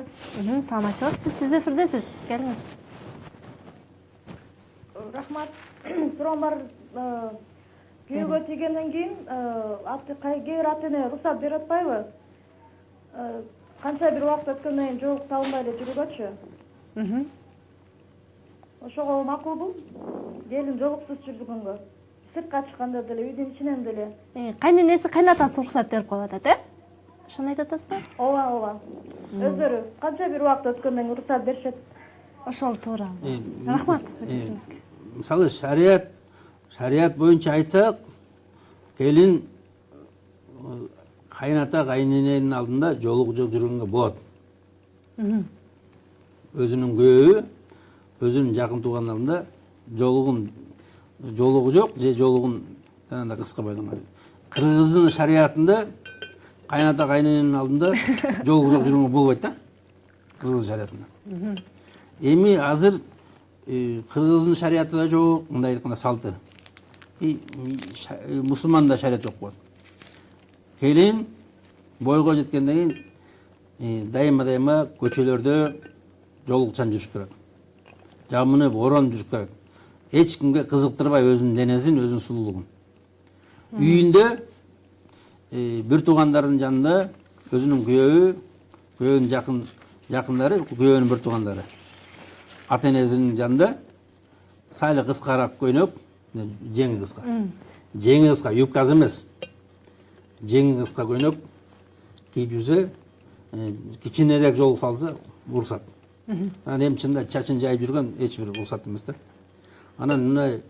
A: Саламатчылык. Сиз тиз эфирдесиз. Келиңиз.
F: Рахмат. Суроом бар. Күйөөгө тийгенден кийин кээ бир ата эне уруксат берип атпайбы? Канча бир убакыт өткөндөн кийин жоолук салынбай эле жүрүүгөчү. Ошого макулбу? Келин жоолуксуз жүргөнгө. Сыртка чыкканда деле, үйдүн ичинен деле.
A: Кайненеси, кайнатасы уруксат берип коюп атат, Ошону айтып атасызбы?
F: Ооба. Өздөрү канча бир убакыт өткөндөн кийин уруксат беришет.
A: Ошол туура. Рахмат.
B: Мисалы шарият боюнча айтсак, келин кайната кайнененин алдында жоолугу жок жүргөнгө болот. Өзүнүн күйөөү, өзүнүн жакын тууганын алдында жоолугу жок же жоолугун жанагындай кыска байланган. Кыргыздын шариятында кайната кайнененин алдында жоолугу жок жүргөнгө болбойт да. Кыргыз шариятында. Эми азыр кыргыздын шариаты да жок, мындай айтканда салты. Мусулманда шарият жок болот. Келин бойго жеткенден кийин дайыма көчөлөрдө жолукчан жүрүш керек. Жамынып, оронуп жүрүш керек. Эч кимге кызыктырбай өзүнүн денесин, өзүнүн сулуулугун. Үйүндө бир туугандардын жанында өзүнүн күйөөү, күйөөнүн жакындары, күйөөнүн бир туугандары. Ата энесинин жанында сайла кыскараак көйнөк, жеңи кыска. Жеңи кыска, юбкасы эмес. Жеңи кыска көйнөк кийип жүрсө, кичинерээк жолук салса, уруксат. Анан эми чында чачын жайып жүргөн эч бир уруксат эмес да. Анан мындай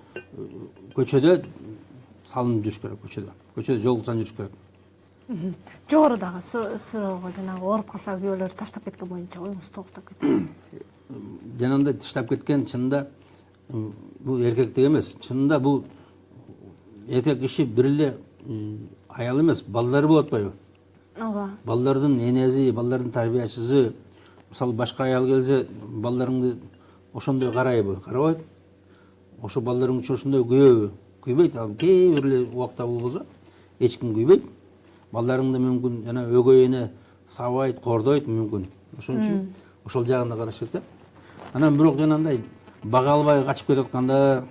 B: көчөдө салынып жүрүш керек, көчөдө жолукчан жүрүш керек.
A: Жогорудагы суроого жанагы ооруп калса күйөөлөр таштап кеткен боюнча оюңузду токтоп кетесиз.
B: Жанагындай таштап кеткен чынында бул эркектик эмес. Чынында бул эркек киши бир эле аял эмес, балдары болуп атпайбы?
A: Ооба.
B: Балдардын энеси, балдардын тарбиячысы. Мисалы башка аял келсе, балдарыңды ошондой карайбы? Карабайт. Ошо балдарың үчүн ошондой күйөбү? Күйбөйт. Ал кээ бир эле убакта болбосо эч ким күйбөйт. Балдарыңды мүмкүн жана өгөй эне сабайт, кордойт мүмкүн. Ошон үчүн ошол жагында караш керек да. Анан бирок жанагындай бага албай качып кетип аткандар,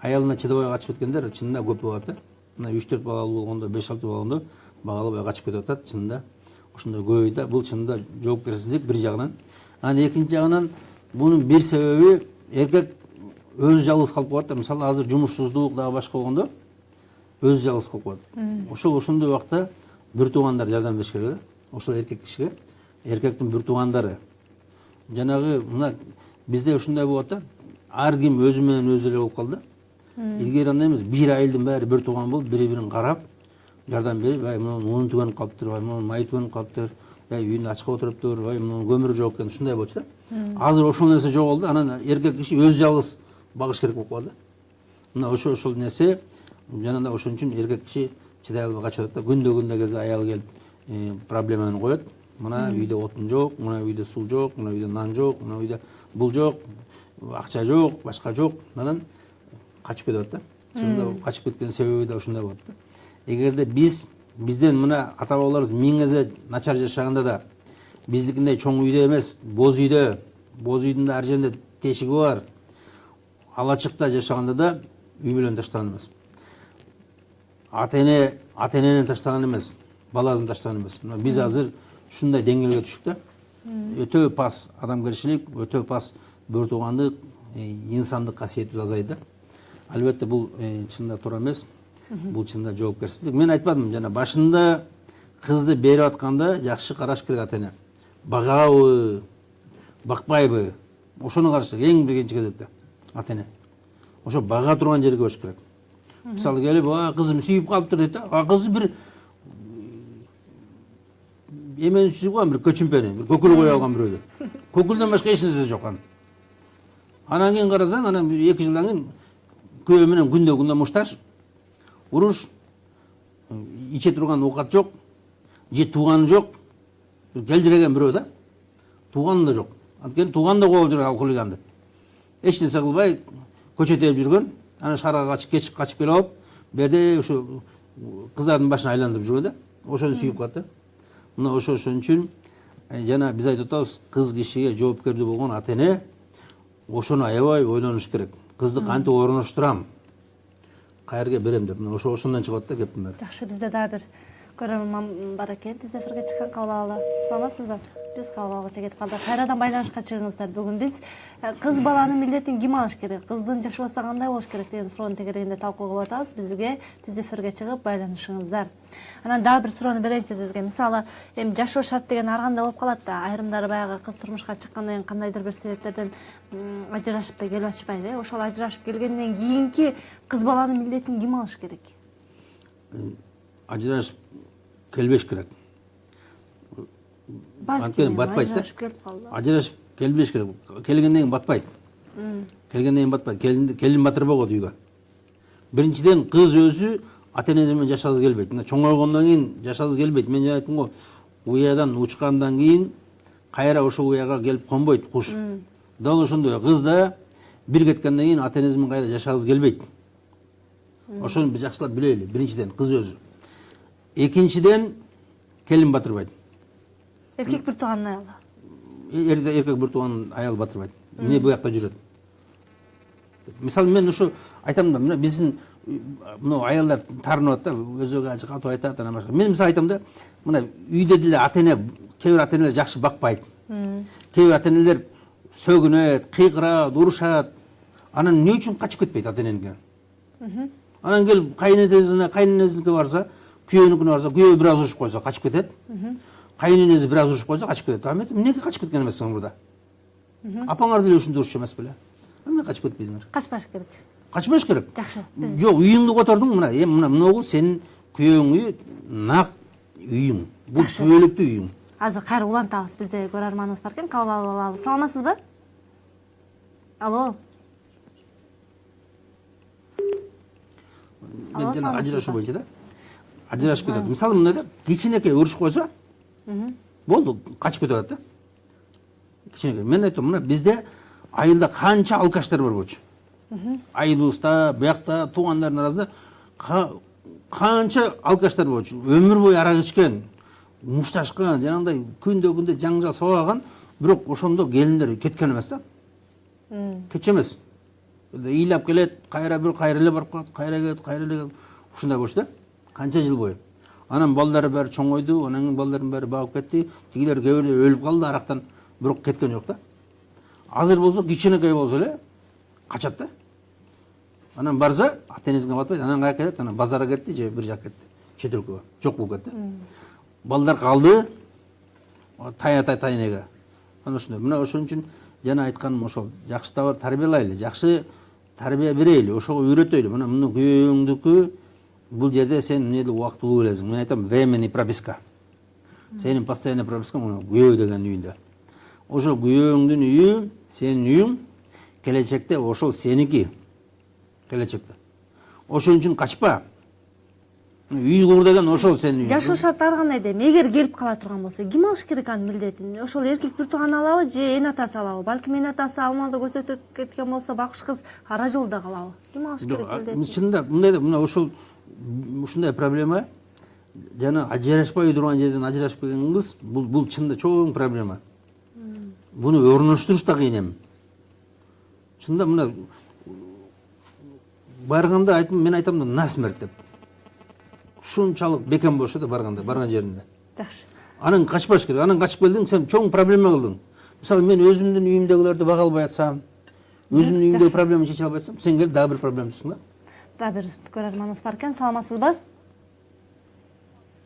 B: аялына чыдабай качып кеткендер чынында көп болот да. Мына 3-4 балалуу болгондо, 5-6 болгондо бага албай качып кетип атат чынында. Ошондой көбөйт да. Бул чынында жоопкерсиздик бир жагынан. Анан экинчи жагынан бунун бир себеби эркек өзү жалгыз калып калат да. Мисалы азыр жумушсуздук дагы башка болгондо өзү жалгыз калып калат. Ошондой убакта бир туугандар жардам бериш керек да. Ошол эркек кишиге эркектин бир туугандары. Жанагы мына бизде ушундай болот да. Ар ким өзү менен өзү эле болуп калды. Илгери андай эмес, бир айылдын баары бир тууган болуп, бири-бирин карап, жардам берип, ай мунун уну түгөнүп калыптыр, ай мунун майы түгөнүп калыптыр, ай үйүндө ачка отуруптур, ай мунун көмүрү жок экен, ушундай болчу да. Азыр ошол нерсе жок болду, анан эркек киши өзү жалгыз багыш керек болуп калды. Мына ошол нерсе жанагындай ошон үчүн эркек киши чыдай албай качып атат да. Күндө келсе аялы келип проблеманы коет. Мына үйдө отун жок, мына үйдө суу жок, мына үйдө нан жок, мына үйдө бул жок, акча жок, башка жок. Анан качып кетет да. Ошондо качып кеткен себеби да ушундай болот да. Эгерде бизден мына ата бабаларыбыз 1000 эсе начар жашаганда да биздикиндей чоң үйдө эмес, боз үйдүн да ар жеринде тешиги бар, алачыкта жашаганда да үй менен таштаган эмес. Ата эненен таштаган эмес, баласын таштаган эмес. Биз азыр ушундай деңгээлге түштүк да. Өтө пас адамгерчилик, өтө пас бир туугандык, инсандык касиетибиз азайды да. Албетте бул чынында туура эмес. Бул чынында жоопкерсиздик. Мен айтпадым, жана башында кызды берип атканда жакшы караш керек ата эне. Багабы, бакпайбы? Ошону караш керек. Эң биринчи кезекте ата эне. Ошо бага турган жерге коюш керек. Мисалы келип, кызым сүйүп калыптыр дейт да. Кызы бир эмени сүйүп калган, бир көчүмпени, бир көкүл кое алган бирөөдө. Көкүлдөн башка эч нерсе жок анын. Анан кийин карасаң, анан 2 жылдан кийин күйөө менен күндө мушташ, уруш, иче турган оокат жок, же тууганы жок, келжиреген бирөө да. Тууганы да жок. Анткени тууган да коюп жүргөн алкоголиганды. Эч нерсе кылбай, көчө тееп жүргөн, анан шаарга качып келип алып, берде ушу кыздардын башын айландырып жүргөн да. Ошону сүйүп калат да. Мына ошон үчүн жана биз айтып атабыз, кыз кишиге жоопкердүү болгон ата эне ошону аябай ойлонуш керек. Кызды кантип орноштурам, кайерге берем деп. Мына ошондон чыгат да кептин баары.
A: Жакшы, бизде дагы бир көрөрман бар экен. Тез эфирге чыккан, кабыл алалы. Саламатсызбы? Биз кабыл алгыча кетип калдык. Кайрадан байланышка чыгыңыздар. Бүгүн биз кыз баланын милдетин ким алыш керек, кыздын жашоосу кандай болуш керек деген суроонун тегерегинде талкуу кылып атабыз. Бизге тез эфирге чыгып байланышыңыздар. Анан дагы бир суроону берейинчи сизге. Мисалы, эми жашоо шарт деген ар кандай болуп калат да. Айрымдары баягы кыз турмушка чыккандан кийин кандайдыр бир себептерден ажырашып да келип атышпайбы? Ошол ажырашып келгенден кийинки кыз баланын милдетин ким алыш керек?
B: Ажырашып келбеш керек. Анткени батпайт да. Ажырашып келбеш керек. Келгенден кийин батпайт. Келгенден кийин батпайт. Келин батырбай коет үйгө. Биринчиден кыз өзү ата энеси менен жашагысы келбейт. Мына чоңойгондон кийин жашагысы келбейт. Мен жана айттым го, уядан учкандан кийин кайра ошол уяга келип конбойт куш. Дал ошондой кыз да бир кеткенден кийин ата энеси менен кайра жашагысы келбейт. Ошону биз жакшылап билели. Биринчиден кыз өзү. Экинчиден келин батырбайт.
A: Эркек бир тууган аял.
B: Эркек бир тууган аял батырбайт. Эмне буякта жүрөт? Мисалы мен ушу айтам да, мына биздин мына аялдар тарынып атат да, өзөгө катып айтат, анан башка. Мен мисалы айтам да, мына үйдө деле ата эне, кээ бир ата энелер жакшы бакпайт. Кээ бир ата энелер сөгүнөт, кыйкырат, урушат. Анан эмне үчүн качып кетпейт ата эненики? Анан келип кайненесине барса, күйөөнүкүнө барса, күйөө бир аз урушуп койсо качып кетет. Кайненеси бир аз урушуп койсо качып кетет. А мен эмнеге качып кеткен эмессиң бурда? Апаңар деле ушундай урушчу эмес беле? Эмне качып кетпейсиңер?
A: Качпаш керек.
B: Качпаш керек.
A: Жакшы.
B: Жок, үйүңдү котордуң, мына сенин күйөөң үйү, нак үйүң. Бул түбөлүктүү үйүң.
A: Азыр кайра улантабыз. Бизде көрөрманыбыз бар экен, кабыл алалы. Саламатсызбы? Алло.
B: Мен жана ажырашуу боюнча да. Ажырашып кетет. Мисалы мына да, кичинекей урушуп койсо, болду, качып кетет да. Кичинекей. Мен айтам, мына бизде айылда канча алкаштар бар болчу. Айылыбызда, буякта, туугандардын арасында канча алкаштар болчу. Өмүр бою арак ичкен, мушташкан, жанагындай күндө жаңжал сабаган, бирок ошондо келиндер кеткен эмес да. Кетчү эмес. Ыйлап келет, кайра эле барып калат, кайра келет, ушундай болчу да. Канча жыл бою. Анан балдары баары чоңойду, анан кийин балдардын баары багып кетти. Тигилер кээ бирөө өлүп калды арактан, бирок кеткен жок да. Азыр болсо кичинекей болсо эле качат да. Анан барса, ата энесине батпайт, анан каяка кетет, анан базарга кетти же бир жака кетти. Чет өлкөгө. Жок болуп кетти. Балдар калды тайнеге. Анан ошондой. Мына ошон үчүн жана айтканым ошол. Жакшы тарбиялайлы, жакшы тарбия берейли, ошого үйрөтөйлү. Мына муну күйөөңдүкү бул жерде сен эмнели убактылуу элесиң. Мен айтам, временный прописка. Сенин постоянный пропискаң мына күйөө деген үйүндө. Ошол күйөөңдүн үйү, сенин үйүң келечекте ошол сеники. Келечекте. Ошон үчүн качпа. Үй кур деген ошол сенин үйүң.
A: Жашоо шарттары кандай дейм? Эгер келип кала турган болсо, ким алыш керек анын милдетин? Ошол эркек бир тууган алабы же эн атасы алабы? Балким эн атасы алмалды көрсөтүп кеткен болсо, бакуш кыз ара жолдо калабы? Ким алыш керек милдетин?
B: Чынында мындай да, мына ошол ушундай проблема. Жана ажырашпай турган жерден ажырашып келген кыз, бул чынында чоң проблема. Буну орноштуруш да кыйын эми. Чынында мына барганда мен айтам да насмерть деп. Ушунчалык бекем болушу да барган жеринде.
A: Жакшы.
B: Анан качпаш керек. Анан качып келдиң, сен чоң проблема кылдың. Мисалы мен өзүмдүн үйүмдөгүлөрдү бага албай атсам, өзүмдүн үйүмдөгү проблеманы чече албай атсам, сен келип дагы бир проблема түшсүң да.
A: Да бир көрөрманыбыз бар экен. Саламатсызбы?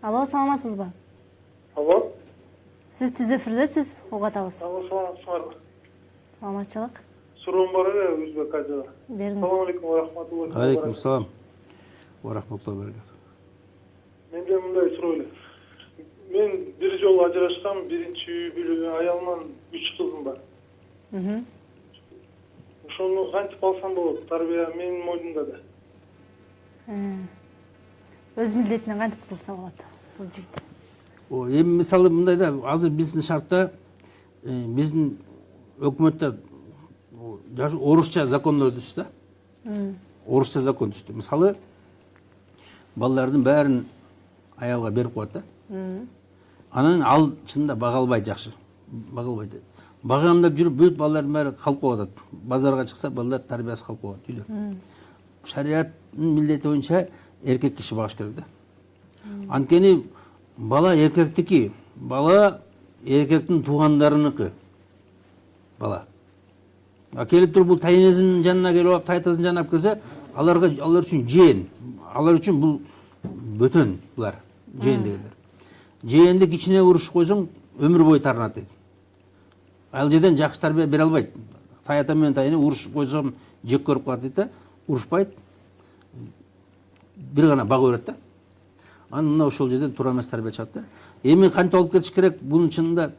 A: Алло, саламатсызбы?
G: Алло.
A: Сиз түз эфирдесиз, угуп атабыз.
G: Алло, саламатсызбы?
A: Саламатчылык.
G: Суроом бар эле Өзбек ажыга.
A: Бериңиз.
G: Салам алейкум ва рахматуллахи ва
B: Алейкум
G: баракатух.
B: салам. Ва рахматуллахи ва баракатух.
G: Менде мындай суроо эле. Мен бир жолу ажырашсам, биринчи үй бүлө аялыман 3 кызым бар. Ошону кантип алсам болот? Тарбия менин мойнумда да.
A: Өз милдетинен кантип кутулса болот бул жигит?
B: Эми мисалы мындай да, азыр биздин шартта биздин өкмөттө орусча закондор түштү да. Орусча закон түштү. Мисалы балдардын баарын аялга берип коет да. Анан ал чынында бага албайт жакшы. Бага албайт. Багам деп жүрүп бүт балдардын баары калып калып атат. Базарга чыкса балдар тарбиясы калып калат үйдө. Шариаттын милдети боюнча эркек киши багыш керек да. Анткени бала эркектики, бала эркектин туугандарыныкы. Бала. Келип туруп бул тайнесинин жанына келип алып, тайтасын жанына алып келсе, алар үчүн жээн. Алар үчүн бул бөтөн булар, жээн дегендер. Жээнди кичине урушуп койсоң, өмүр бою тарнат дейт. Ал жерден жакшы тарбия бере албайт. Тайата менен тайыны урушуп койсом, жек көрүп калат дейт да, урушпайт. Бир гана бага берет да. Анан мына ошол жерден туура эмес тарбия чыгат да. Эми кантип алып кетиш керек? Бунун чынында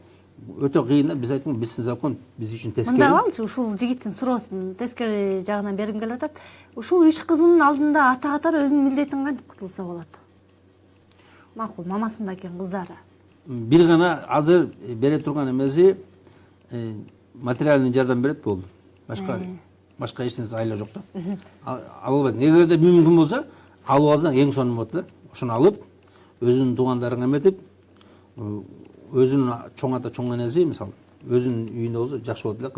B: өтө кыйын да. Биз айткан биздин закон биз үчүн тескери.
A: Мындай кылалычы, ушул жигиттин суроосун тескери жагынан бергим келип атат. Ушул 3 кызынын алдында ата катары өзүнүн милдетин кантип кутулса болот? Макул, мамасында экен кыздары.
B: Бир гана азыр бере турган эмеси материальный жардам берет болду. Башка эч нерсе айла жок да. Албайсың. Эгерде мүмкүн болсо, алып алсаң эң сонун болот да. Ошону алып, өзүнүн туугандарына эметип, өзүнүн чоң ата, чоң энеси, мисалы, өзүнүн үйүндө болсо жакшы болот эле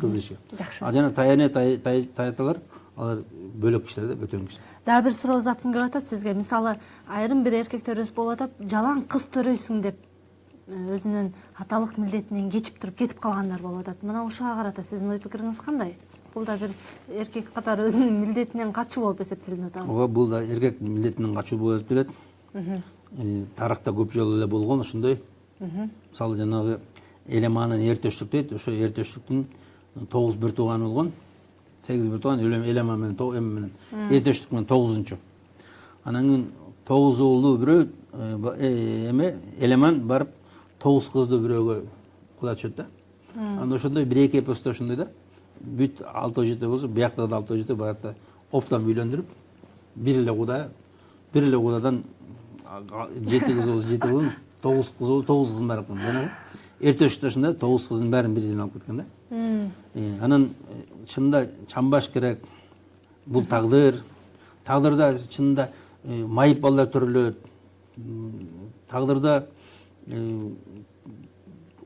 B: кыз иши.
A: Жакшы.
B: Жана таяталар, алар бөлөк кишилер да, бөтөн кишилер.
A: Дагы бир суроо узаткым келип атат сизге. Мисалы, айрым бир эркектер өз болуп атат, жалаң кыз төрөйсүң деп өзүнүн аталык милдетинен кечип туруп кетип калгандар болуп атат. Мына ушуга карата сиздин ой пикириңиз кандай? Бул да бир эркек катары өзүнүн милдетинен качуу болуп эсептелип атат.
B: Ооба, бул да эркек милдетинен качуу болуп эсептелет. Тарыхта көп жолу эле болгон ошондой. Мисалы жанагы Элеманын эртөштүк дейт, ошо эртөштүктүн 9 бир тууганы болгон. 8 бир тууган Элеман менен эртөштүк менен 9-чу. Анан 9 уулу бирөө Элеман барып 9 кызды бирөөгө куда түшөт да. Анан ошондой 1-2 эпосто ошондой да. Бүт 6-7 болсо, биякта да 6-7, баягы оптан үйлөндүрүп, бир эле кудадан 7 кыз болсо 7 кызын, 9 кыз болсо 9 кызын барып калган. Эртөштүктө ошондой 9 кыздын баарын бирден алып кеткен да. Анан чынында чамбаш керек. Бул тагдыр. Тагдырда чынында майып балдар төрөлөт. Тагдырда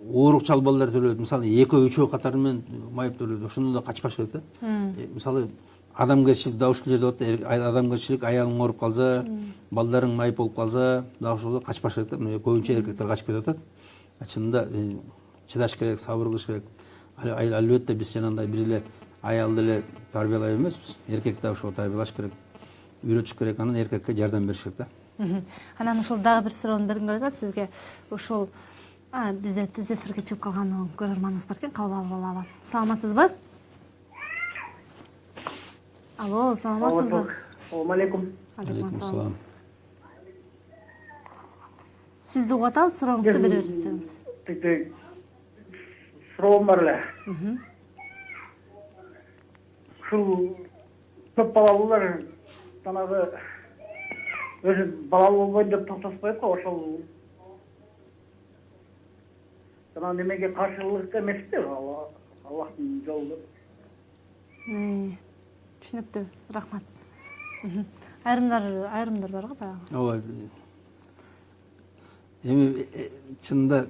B: оорукчал балдар төрөлөт. Мисалы 2-3 катары менен майып төрөлөт. Ошондо да качпаш керек да. Мисалы адамгерчилик да ушул жерде болот да. Адамгерчилик аялың ооруп калса, балдарың майып болуп калса, да ошол качпаш керек да. Көбүнчө эркектер качып кетип атат. Чынында чыдаш керек, сабыр кылыш керек. Албетте биз жанагындай бир эле аялды эле тарбиялай эмеспиз, эркек да ошого тарбиялаш керек, үйрөтүш керек, анан эркекке жардам бериш керек да.
A: Анан ошол дагы бир суроону бергим келет да сизге. Ошол бизде түз эфирге чыгып калган көрөрманыбыз бар экен, кабыл алып алалы. Саламатсызбы? Алло, саламатсызбы?
C: Assalomu alaykum.
B: Алейкум салам.
A: Сизди угуп атабыз, сурооңузду бере берсеңиз.
C: Суроом бар эле. Ушул көп балалуулар жанагы өзү балалуу болбойт деп токтошпойт го, ошол жана немеге каршылык эмеспи Аллахтын жолу.
A: Түшүнүктүү, рахмат. Айрымдар бар го баягы.
B: Ооба. Эми чынында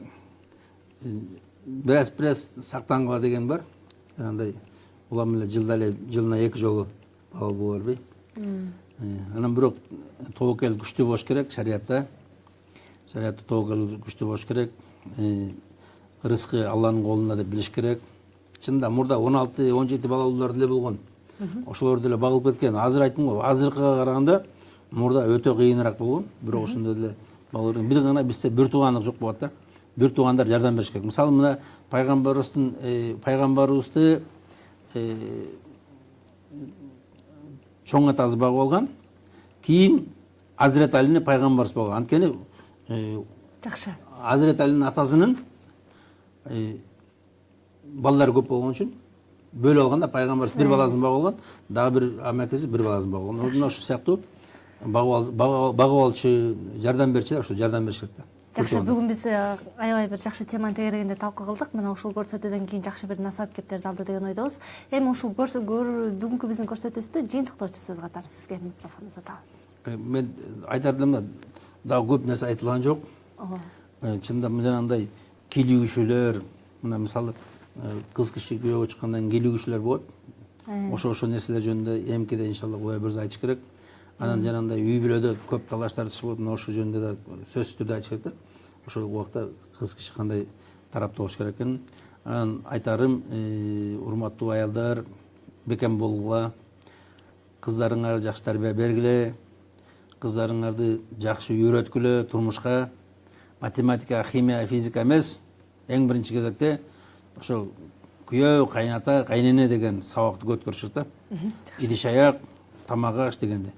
B: бираз сактангыла деген бар. Андай улам эле жылына 2 жолу бала боло бербей. Анан бирок тобокел күчтүү болуш керек шариатта. Шариатта тобокел күчтүү болуш керек. Рызкы Алланын колунда деп билиш керек. Чынында мурда 16-17 балалуулар деле болгон. Ошолор деле багылып кеткен. Азыр айттым го, азыркыга караганда мурда өтө кыйыныраак болгон. Бирок ошондой деле балалардын бир гана бизде бир туугандык жок болот да. Бир туугандар жардам бериш керек. Мисалы мына пайгамбарыбызды чоң атасы багып алган. Кийин Азирет Алини пайгамбарыбыз болгон. Анткени
A: Жакшы.
B: Азирет Алинин атасынын балдары көп болгон үчүн бөлүп алганда пайгамбарыбыз бир баласын багып алган, дагы бир амакеси бир баласын багып алган. Ошол сыяктуу багып алчу, жардам берчи, ошо жардам бериш керек да.
A: Жакшы, бүгүн биз аябай бир жакшы теманы тегерегинде талкуу кылдык. Мына ушул көрсөтүүдөн кийин жакшы бир насаат кептерди алды деген ойдобуз. Эми ушул бүгүнкү биздин көрсөтүүбүздө жыйынтыктоочу сөз катары сизге микрофон узатабын.
B: Мен айтардым да көп нерсе айтылган жок. Чында жанагындай кийлигүүчүлөр, мына мисалы кыз киши күйөөгө чыккандан кийин кийлигүүчүлөр болот. Ошо нерселер жөнүндө эмкиде иншалла куя берсе айтыш керек. Анан жанагындай үй бүлөдө көп талаштар чыгып, ошол жөнүндө да сөзсүз түрдө айтыш керек да. Ошол убакта кыз киши кандай тарапта болуш керек экенин. Анан айтарым, урматтуу аялдар, бекем болгула, кыздарыңарга жакшы тарбия бергиле, кыздарыңарды жакшы үйрөткүлө турмушка. Математика, химия, физика эмес, эң биринчи кезекте ошо күйөө, кайната, кайнене деген сабакты көткөрүшөт да. Идиш аяк, тамак аш дегенде.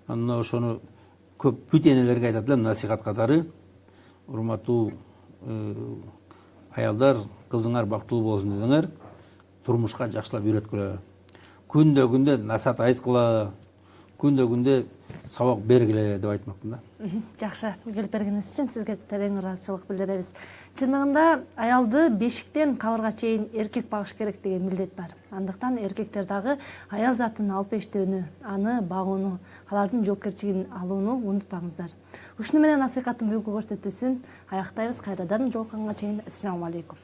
B: Анан ошону көп бүт энелерге айтат элем насихат катары. Урматтуу аялдар, кызыңар бактылуу болсун десеңер, турмушка жакшылап үйрөткүлө. Күндө насаат айткыла, күндө сабак бергиле деп айтмакмын да.
A: Жакшы, келип бергениңиз үчүн сизге терең ыраазычылык билдиребиз. Чындыгында аялды бешиктен кабырга чейин эркек багыш керек деген милдет бар. Андыктан эркектер дагы аял затын алып эштөөнү, аны багууну, алардын жоопкерчилигин алууну унутпаңыздар. Ушуну менен насихаттын бүгүнкү көрсөтүүсүн аяктайбыз. Кайрадан жолукканга чейин ассаламу алейкум.